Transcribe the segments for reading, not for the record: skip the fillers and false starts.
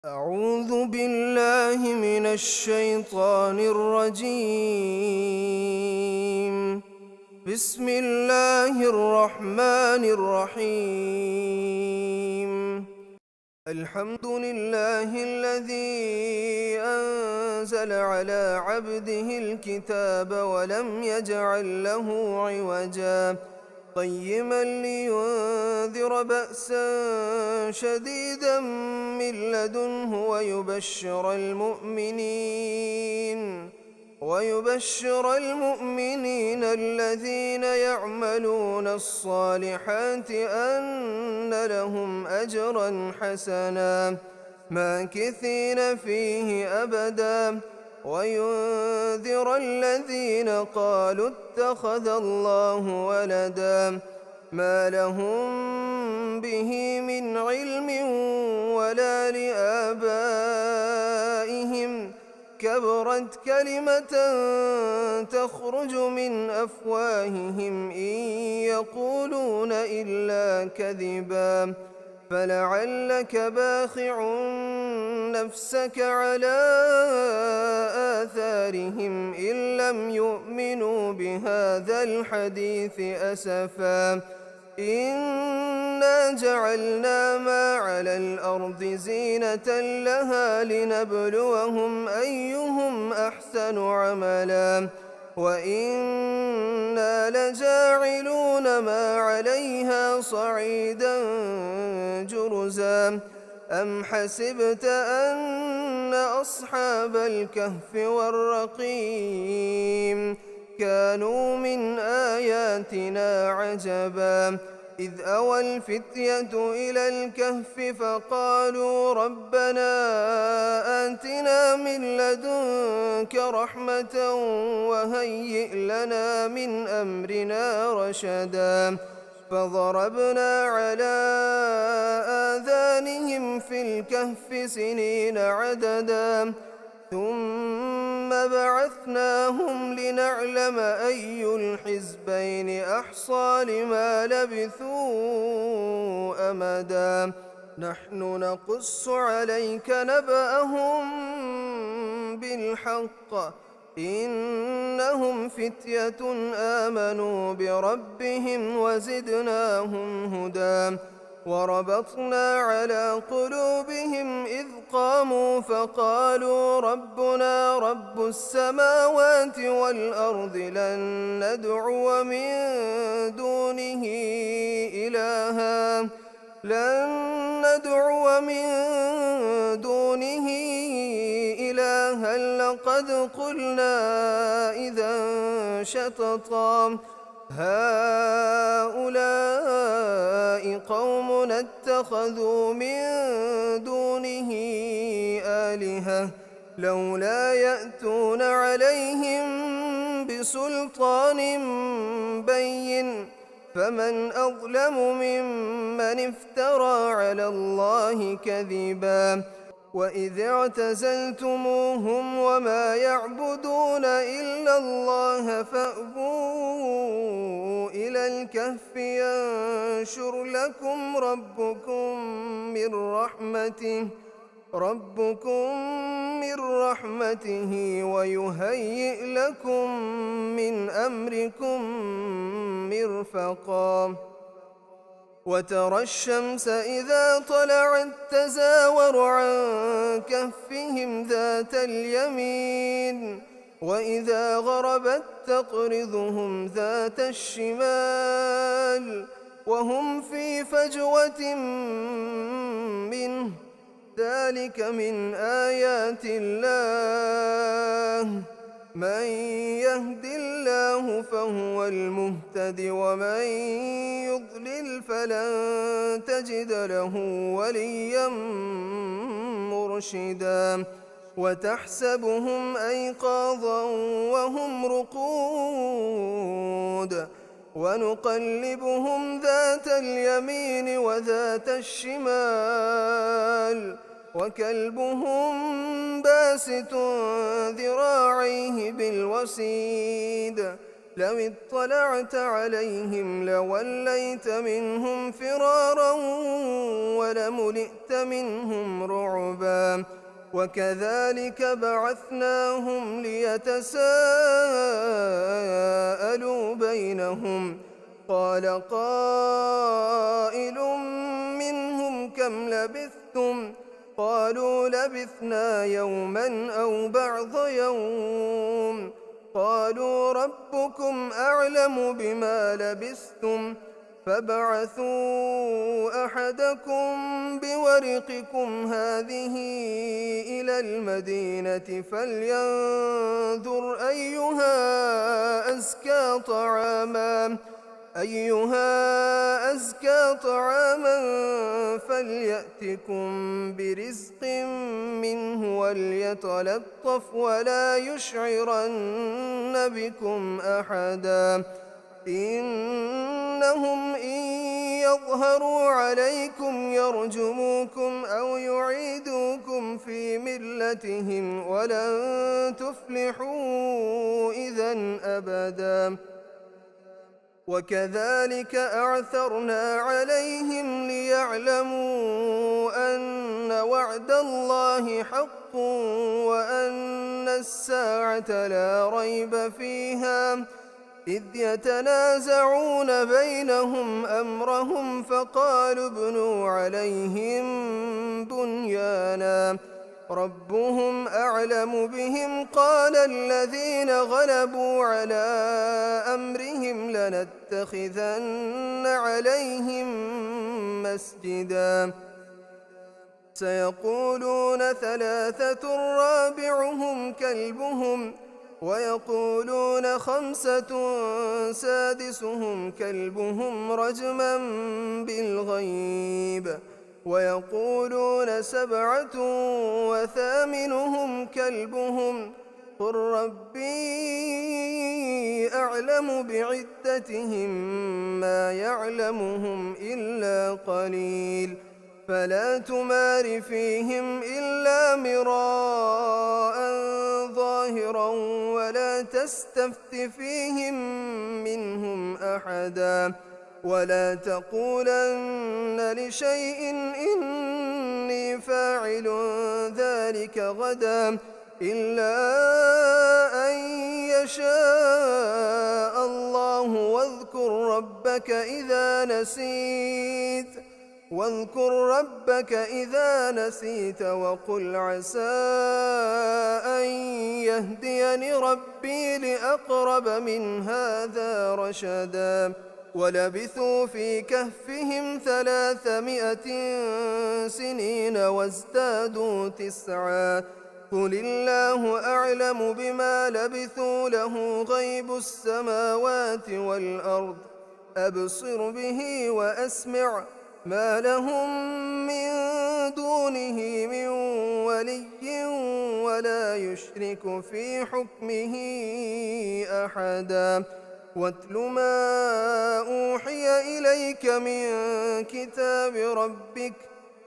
أعوذ بالله من الشيطان الرجيم. بسم الله الرحمن الرحيم. الحمد لله الذي أنزل على عبده الكتاب ولم يجعل له عوجا قيما لينذر بأسا شديدا من لدنه ويبشر المؤمنين الذين يعملون الصالحات أن لهم أجرا حسنا ماكثين فيه أبدا وينذر الذين قالوا اتخذ الله ولدا ما لهم به من علم ولا لآبائهم كبرت كلمة تخرج من أفواههم إن يقولون إلا كذبا فلعلك باخع نفسك على آثارهم إن لم يؤمنوا بهذا الحديث أسفا إنا جعلنا ما على الأرض زينة لها لنبلوهم أيهم أحسن عملا وإنا لجاعلون ما عليها صعيدا جرزا أم حسبت أن أصحاب الكهف والرقيم كانوا من آياتنا عجبا إذ أوى الفتية إلى الكهف فقالوا ربنا آتنا من لدنك رحمة وهيئ لنا من أمرنا رشدا فضربنا على آذانهم في الكهف سنين عددا ثم بعثناهم لنعلم أي الحزبين أحصى لما لبثوا أمدا نحن نقص عليك نبأهم بالحق إنهم فتية آمنوا بربهم وزدناهم هدى وربطنا على قلوبهم إذ قاموا فقالوا ربنا رب السماوات والأرض لن ندعو من دونه إلها لقد قلنا إذا شططا هؤلاء قومنا اتخذوا من دونه آلهة لولا يأتون عليهم بسلطان بين فمن أظلم ممن افترى على الله كذبا وإذ اعتزلتموهم وما يعبدون إلا الله فأووا إلى الكهف ينشر لكم ربكم من رحمته ويهيئ لكم من أمركم مرفقا وترى الشمس إذا طلعت تزاور عن كهفهم ذات اليمين وإذا غربت تقرضهم ذات الشمال وهم في فجوة منه ذلك من آيات الله من يهد الله فهو المهتد ومن يضلل فلن تجد له وليا مرشدا وتحسبهم أيقاظا وهم رقود ونقلبهم ذات اليمين وذات الشمال وكلبهم باسط ذراعيه بالوسيد لو اطلعت عليهم لوليت منهم فرارا ولملئت منهم رعبا وكذلك بعثناهم ليتساءلوا بينهم قال قائل منهم كم لبثتم قالوا لبثنا يوما أو بعض يوم قالوا ربكم أعلم بما لبثتم فابعثوا أحدكم بورقكم هذه إلى المدينة فلينظر أيها أزكى طعاما فليأتكم برزق منه وليتلطف ولا يشعرن بكم أحدا إنهم إن يظهروا عليكم يرجموكم أو يعيدوكم في ملتهم ولن تفلحوا إذن أبدا وكذلك أعثرنا عليهم ليعلموا أن وعد الله حق وأن الساعة لا ريب فيها إذ يتنازعون بينهم أمرهم فقالوا ابنوا عليهم بنيانا ربهم أعلم بهم قال الذين غلبوا على أمرهم لنتخذن عليهم مسجدا سيقولون ثلاثة رابعهم كلبهم ويقولون خمسة سادسهم كلبهم رجما بالغيب ويقولون سبعة وثامنهم كلبهم قل ربي أعلم بعدتهم ما يعلمهم إلا قليل فلا تمار فيهم إلا مراء ظاهرا ولا تستفت فيهم منهم أحدا ولا تقولن لشيء إني فاعل ذلك غدا إلا أن يشاء الله واذكر ربك إذا نسيت وقل عسى أن يهديني ربي لأقرب من هذا رشدا ولبثوا في كهفهم 300 سنين وازدادوا 9 قل الله أعلم بما لبثوا له غيب السماوات والأرض أبصر به وأسمع ما لهم من دونه من ولي ولا يشرك في حكمه أحدا واتل ما أوحي إليك من كتاب ربك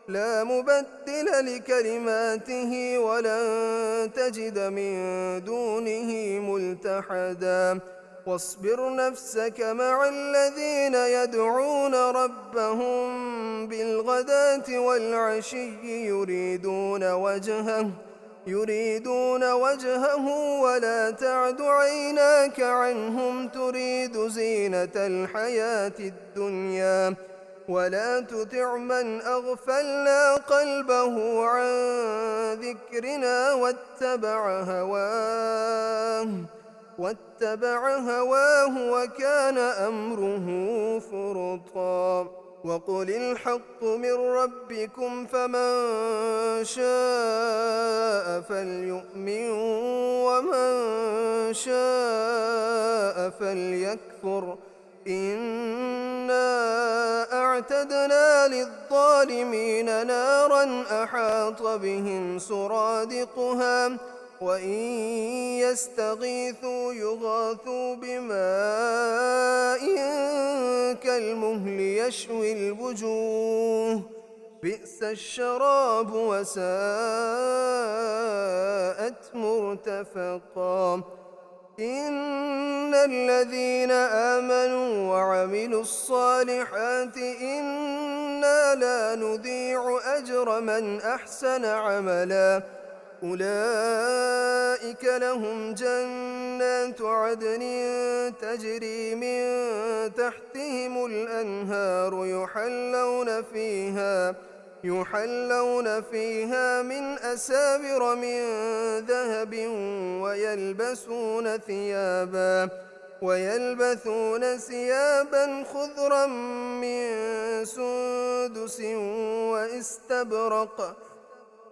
لا مبدل لكلماته ولن تجد من دونه ملتحدا واصبر نفسك مع الذين يدعون ربهم بالغداة والعشي يريدون وجهه ولا تعد عيناك عنهم تريد زينة الحياة الدنيا ولا تطع من أغفلنا قلبه عن ذكرنا واتبع هواه وكان أمره فرطا وقل الحق من ربكم فمن شاء فليؤمن ومن شاء فليكفر إنا أعتدنا للظالمين نارا أحاط بهم سرادقها وإن يستغيثوا يغاثوا بماء كالمهل يشوي الوجوه بئس الشراب وساءت مرتفقا إن الذين آمنوا وعملوا الصالحات إنا لا نضيع أجر من أحسن عملا أولئك لهم جنات عدن تجري من تحتهم الأنهار يحلون فيها من أساور من ذهب ويلبسون ثيابا خضرا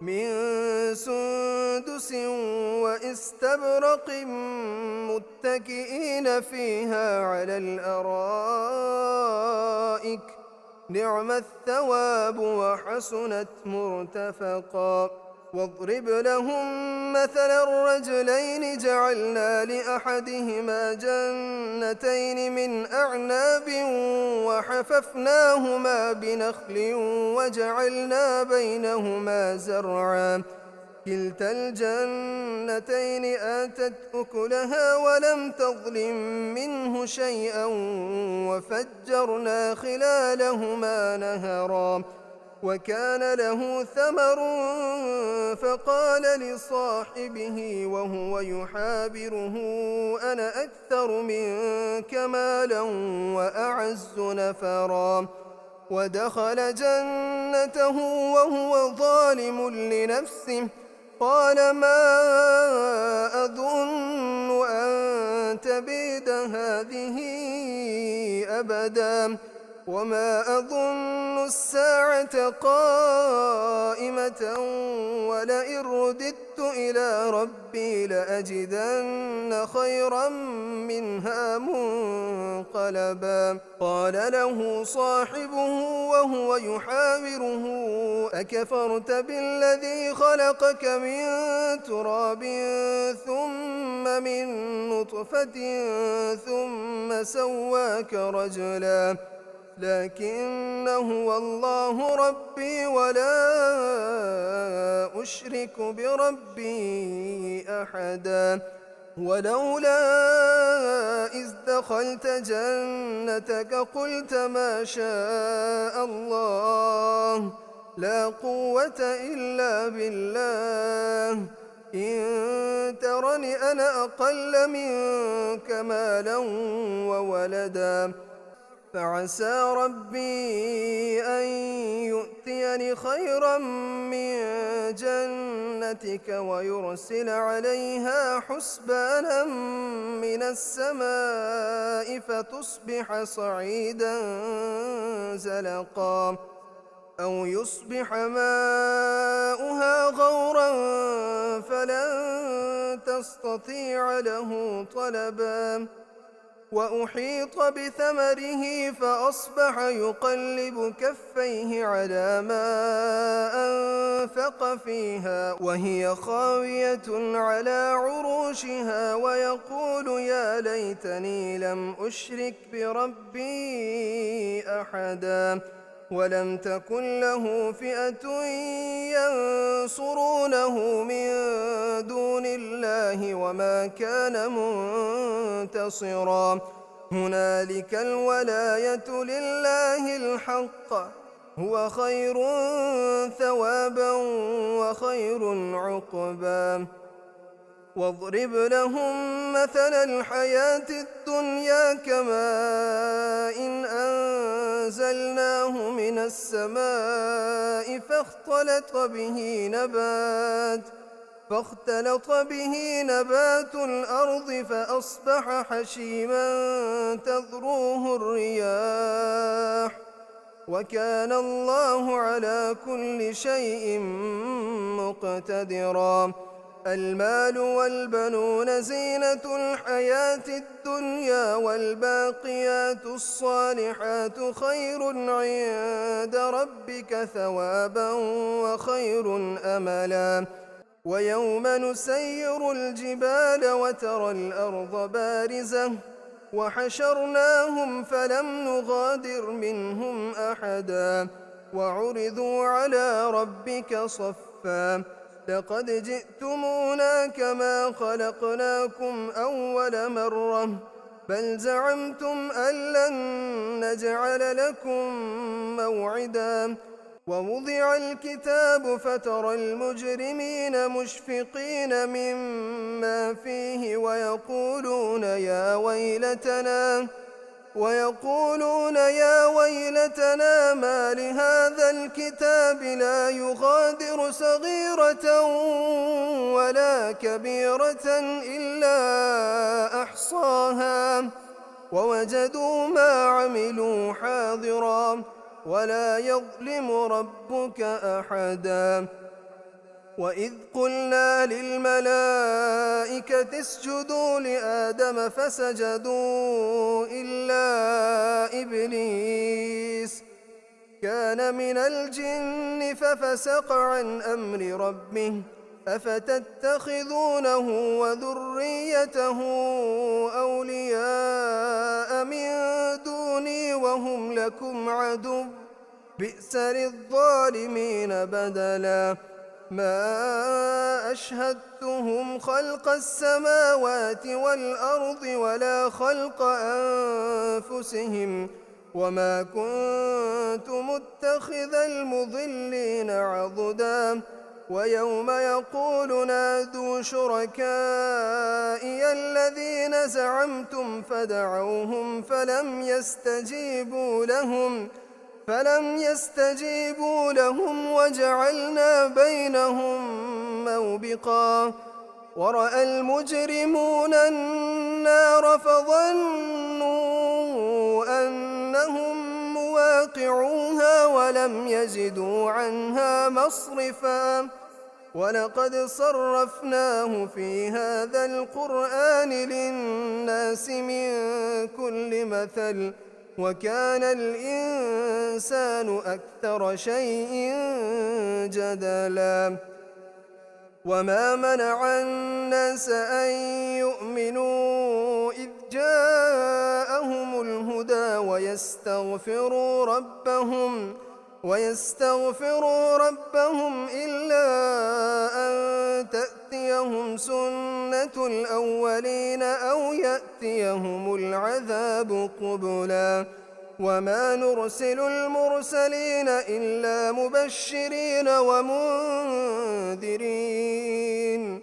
من سندس واستبرق متكئين فيها على الأرائك نعم الثواب وحسنت مرتفقا واضرب لهم مثل الرجلين جعلنا لأحدهما جنتين من أعناب وحففناهما بنخل وجعلنا بينهما زرعا كلتا الجنتين آتت أكلها ولم تظلم منه شيئا وفجرنا خلالهما نهرا وكان له ثمر فقال لصاحبه وهو يحابره أنا أكثر منك مالا وأعز نفرا ودخل جنته وهو ظالم لنفسه قال ما أظن أن تبيد هذه أبدا وما أظن الساعة قائمة ولئن رددت إلى ربي لأجدن خيرا منها منقلبا قال له صاحبه وهو يحاوره أكفرت بالذي خلقك من تراب ثم من نطفة ثم سواك رجلا لكن هو الله ربي ولا أشرك بربي أحدا ولولا إذ دخلت جنتك قلت ما شاء الله لا قوة إلا بالله إن ترني أنا أقل منك مالا وولدا فعسى ربي أن يؤتيني خيرا من جنتك ويرسل عليها حسبانا من السماء فتصبح صعيدا زلقا أو يصبح ماؤها غورا فلن تستطيع له طلبا وأحيط بثمره فأصبح يقلب كفيه على ما أنفق فيها وهي خاوية على عروشها ويقول يا ليتني لم أشرك بربي أحدا ولم تكن له فئة ينصرونه من دون الله وما كان منتصرا هنالك الولاية لله الحق هو خير ثوابا وخير عقبا واضرب لهم مثل الحياة الدنيا كماء إن أنزلناه من السماء فاختلط به نبات الأرض فأصبح حشيما تذروه الرياح وكان الله على كل شيء مقتدرا المال والبنون زينة الحياة الدنيا والباقيات الصالحات خير عند ربك ثوابا وخير أملا ويوم نسير الجبال وترى الأرض بارزة وحشرناهم فلم نغادر منهم أحدا وعرضوا على ربك صفا لقد جئتمونا كما خلقناكم أول مرة بل زعمتم أن لن نجعل لكم موعدا ووضع الكتاب فترى المجرمين مشفقين مما فيه ويقولون يا ويلتنا ما لهذا الكتاب لا يغادر صغيرة ولا كبيرة إلا أحصاها ووجدوا ما عملوا حاضرا ولا يظلم ربك أحدا. وإذ قلنا للملائكة اسجدوا لآدم فسجدوا إلا إبليس كان من الجن ففسق عن أمر ربه أفتتخذونه وذريته أولياء من دوني وهم لكم عدو بئس للظالمين بدلا. ما أشهدتهم خلق السماوات والأرض ولا خلق أنفسهم وما كنت متخذ المضلين عضدا. ويوم يقول نادوا شركائي الذين زعمتم فدعوهم فلم يستجيبوا لهم وجعلنا بينهم موبقا. ورأى المجرمون النار فظنوا أنهم مواقعوها ولم يجدوا عنها مصرفا. ولقد صرفناه في هذا القرآن للناس من كل مثل وكان الإنسان أكثر شيء جدلا. وما منع الناس أن يؤمنوا إذ جاءهم الهدى ويستغفروا ربهم إلا أن تأتيهم سنة الأولين أو يأتيهم العذاب قبلا. وما نرسل المرسلين إلا مبشرين ومنذرين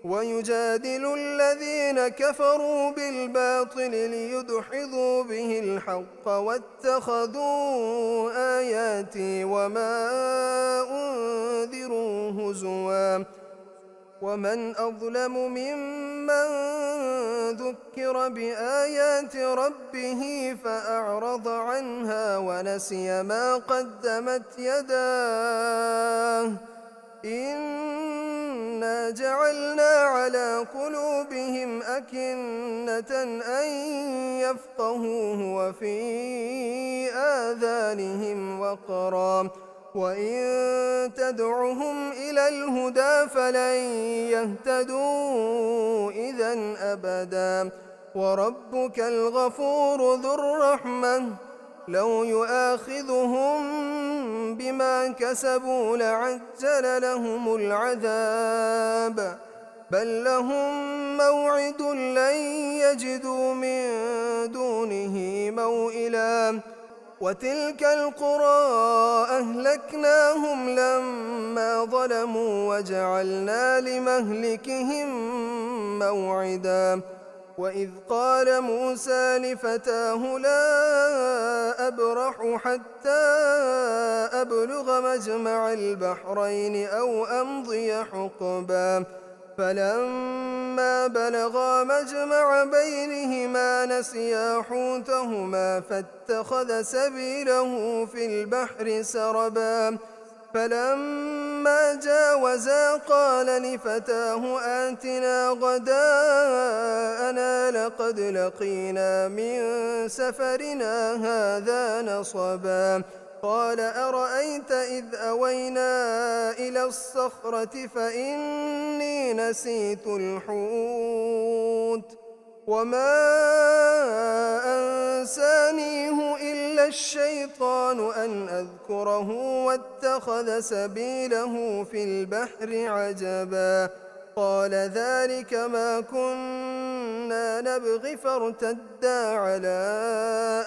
ويجادل الذين كفروا بالباطل ليدحضوا به الحق واتخذوا آياتي وما أنذروا هزوا. ومن أظلم ممن ذكر بآيات ربه فأعرض عنها ونسي ما قدمت يداه إنا جعلنا على قلوبهم أكنة أن يفقهوه وفي آذانهم وقرا وإن تدعهم إلى الهدى فلن يهتدوا إذا أبدا. وربك الغفور ذو الرحمة لو يؤاخذهم بما كسبوا لعجل لهم العذاب بل لهم موعد لن يجدوا من دونه موئلا. وتلك القرى أهلكناهم لما ظلموا وجعلنا لمهلكهم موعدا. وإذ قال موسى لفتاه لا أبرح حتى أبلغ مجمع البحرين أو أمضي حقبا. فلما بلغا مجمع بينهما نسيا حوتهما فاتخذ سبيله في البحر سربا. فلما جاوزا قال لفتاه آتنا غداءنا لقد لقينا من سفرنا هذا نصبا. قال أرأيت إذ أوينا إلى الصخرة فإني نسيت الحوت وما أنسانيه إلا الشيطان أن أذكره واتخذ سبيله في البحر عجبا. قال ذلك ما كنا نبغي فارتدا على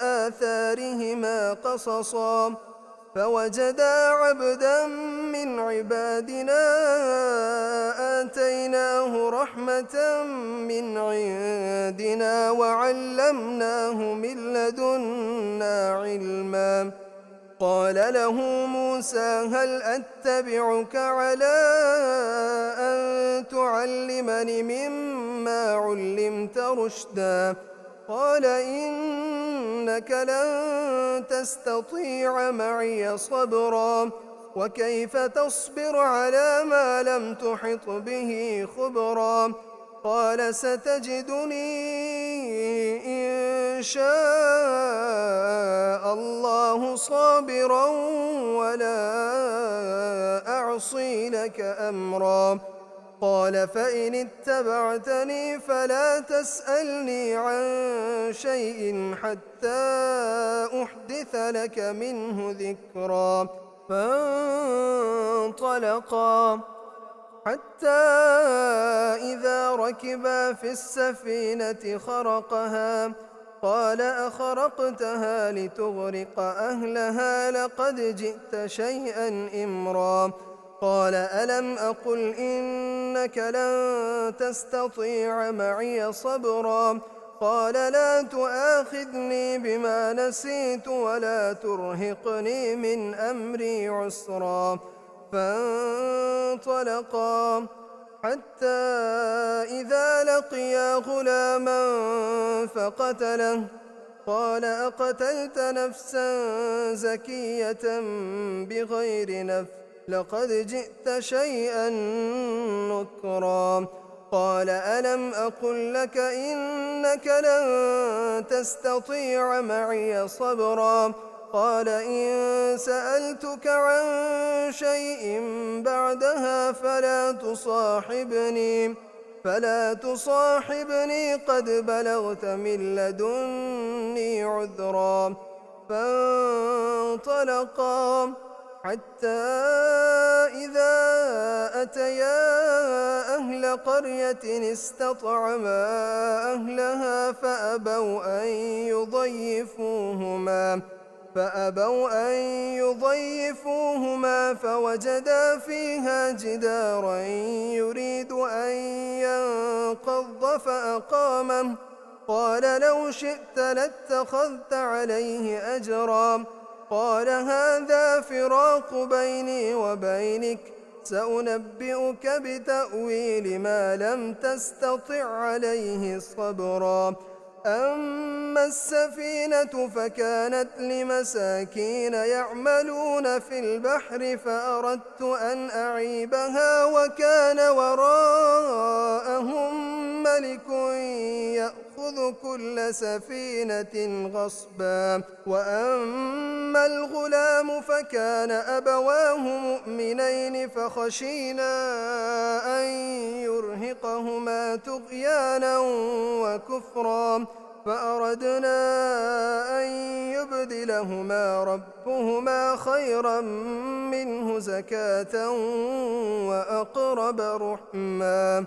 آثارهما قصصا. فوجدا عبدا من عبادنا آتيناه رحمة من عندنا وعلمناه من لدنا علما. قال له موسى هل أتبعك على أن تعلمني مما علمت رشدا؟ قال إنك لن تستطيع معي صبرا وكيف تصبر على ما لم تحط به خبرا. قال ستجدني إن شاء الله صابرا ولا أعصي لك أمرا. قال فإن اتبعتني فلا تسألني عن شيء حتى أحدث لك منه ذكرا. فانطلقا حتى إذا ركبا في السفينة خرقها قال أخرقتها لتغرق أهلها لقد جئت شيئا إمرا. قال ألم أقل إنك لن تستطيع معي صبرا. قال لا تؤاخذني بما نسيت ولا ترهقني من أمري عسرا. فانطلقا حتى إذا لقيا غلاما فقتله. قال أقتلت نفسا زكية بغير نفس لقد جئت شيئا نكرا. قال ألم أقل لك إنك لن تستطيع معي صبرا. قال إن سألتك عن شيء بعدها فلا تصاحبني قد بلغت من لدني عذرا. فانطلقا حتى إذا أتيا أهل قرية استطعما أهلها فأبوا أن يضيفوهما فوجدا فيها جدارا يريد أن ينقض فأقامه. قال لو شئت لاتخذت عليه أجرا. قال هذا فراق بيني وبينك سأنبئك بتأويل ما لم تستطع عليه صبرا. أما السفينة فكانت لمساكين يعملون في البحر فأردت أن أعيبها وكان وراءهم ملك يأخذ كل سفينة غصبا. وأما الغلام فكان أبواه مؤمنين فخشينا أن يرهقهما طغيانا وكفرا فأردنا أن يبدلهما ربهما خيرا منه زكاة وأقرب رحما.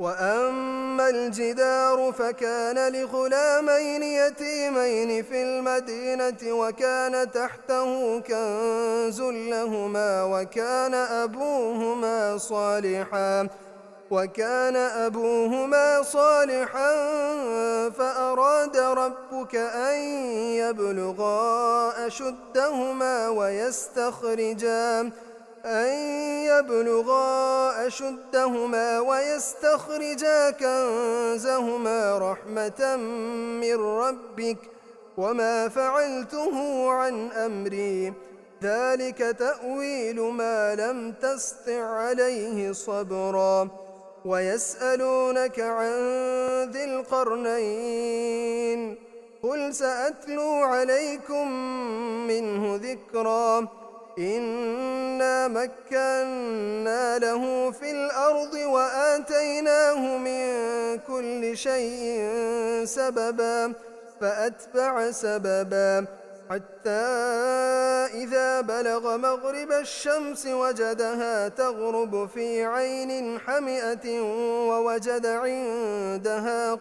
وأما الجدار فكان لغلامين يتيمين في المدينة وكان تحته كنز لهما وكان أبوهما صالحا فأراد ربك أن يبلغا أشدهما ويستخرجا كنزهما رحمة من ربك وما فعلته عن أمري ذلك تأويل ما لم تسطع عليه صبرا. ويسألونك عن ذي القرنين قل سأتلو عليكم منه ذكرا. إنا مكنا له في الأرض وآتيناه من كل شيء سببا فأتبع سببا حتى إذا بلغ مغرب الشمس وجدها تغرب في عين حمئة ووجد عندها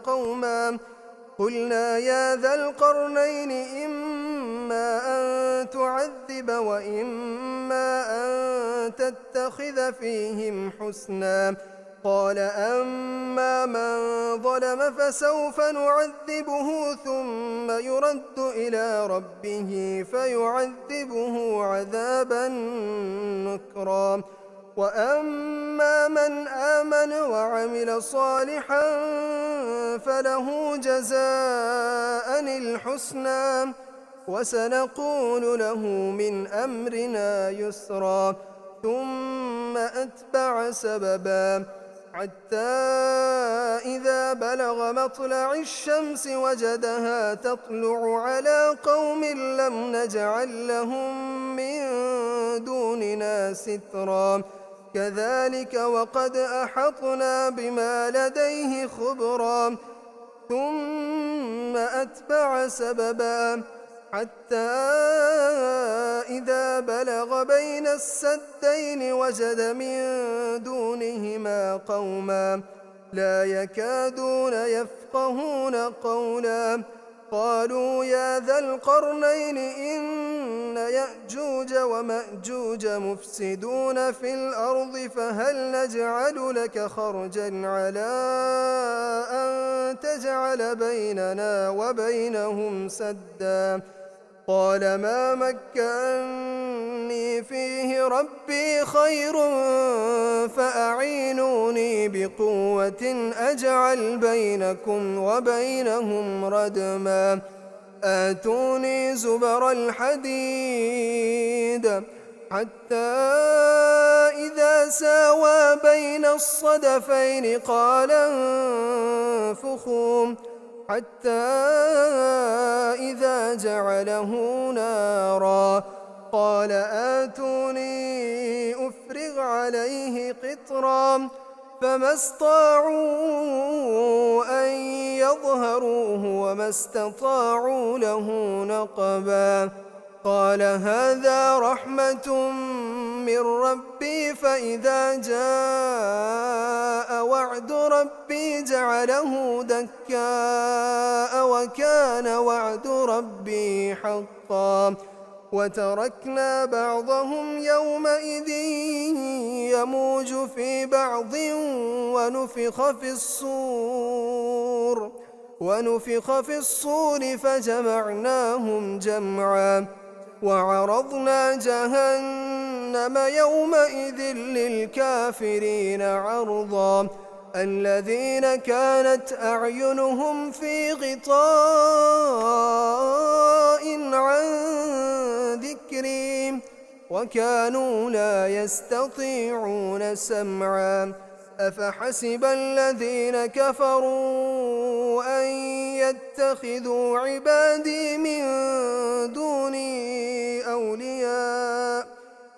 قلنا يا ذا القرنين إما أن تعذب وإما أن تتخذ فيهم حسنا. قال أما من ظلم فسوف نعذبه ثم يرد إلى ربه فيعذبه عذابا نكرا. وأما من آمن وعمل صالحا فله جزاء الحسنى وسنقول له من أمرنا يسرا. ثم أتبع سببا حتى إذا بلغ مطلع الشمس وجدها تطلع على قوم لم نجعل لهم من دوننا سترا. كذلك وقد أحطنا بما لديه خبرا. ثم أتبع سببا حتى إذا بلغ بين السدين وجد من دونهما قوما لا يكادون يفقهون قولا. قالوا يا ذا القرنين إن يأجوج ومأجوج مفسدون في الأرض فهل نجعل لك خرجا على أن تجعل بيننا وبينهم سدا. قال ما مكني فيه ربي خير فأعينوني بقوة أجعل بينكم وبينهم ردما. آتوني زبر الحديد حتى إذا ساوى بين الصدفين قال انفخوا حتى إذا جعله نارا قال آتوني أفرغ عليه قطرا. فما استطاعوا أن يظهروه وما استطاعوا له نقبا. قال هذا رحمة من ربي فإذا جاء وعد ربي جعله دكاء وكان وعد ربي حقا. وتركنا بعضهم يومئذ يموج في بعض ونفخ في الصور فجمعناهم جمعا. وعرضنا جهنم يومئذ للكافرين عرضا. الذين كانت أعينهم في غطاء عن ذكري وكانوا لا يستطيعون سمعا. أفحسب الذين كفروا أن يتخذوا عبادي من دوني أولياء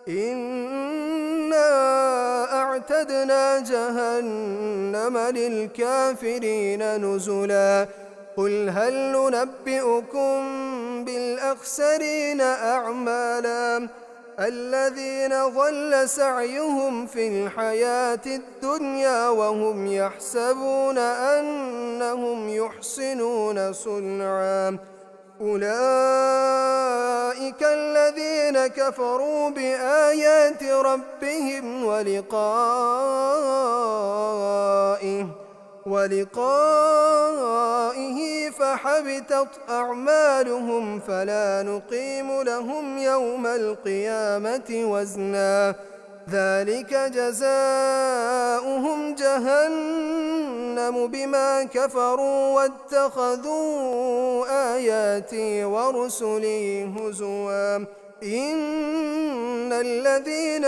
إنا أعتدنا جهنم للكافرين نزلا. قل هل ننبئكم بالأخسرين أعمالا الذين ضل سعيهم في الحياة الدنيا وهم يحسبون أنهم يحسنون صنعا. أولئك الذين كفروا بآيات ربهم ولقائه فحبطت أعمالهم فلا نقيم لهم يوم القيامة وزنا. ذلك جزاؤهم جهنم بما كفروا واتخذوا آياتي ورسلي هزوا. إن الذين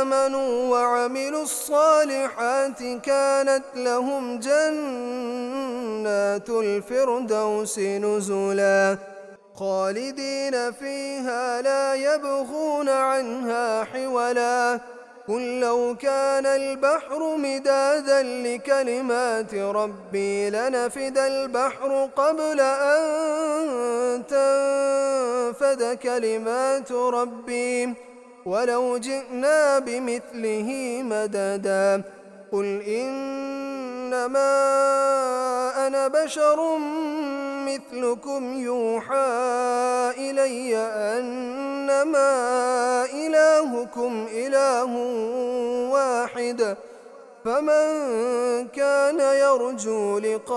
آمنوا وعملوا الصالحات كانت لهم جنات الفردوس نزلا خالدين فيها لا يبغون عنها حولا. قل لو كان البحر مدادا لكلمات ربي لنفد البحر قبل أن تنفد كلمات ربي ولو جئنا بمثله مددا. قل إنما أنا بشر مثلكم يوحى إلي أنما إلهكم إله واحد فمن كان يرجو لقاء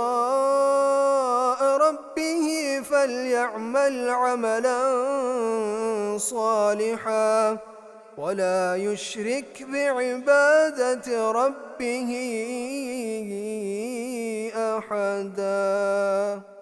ربه فليعمل عملا صالحا ولا يشرك بعبادة ربه أحدا.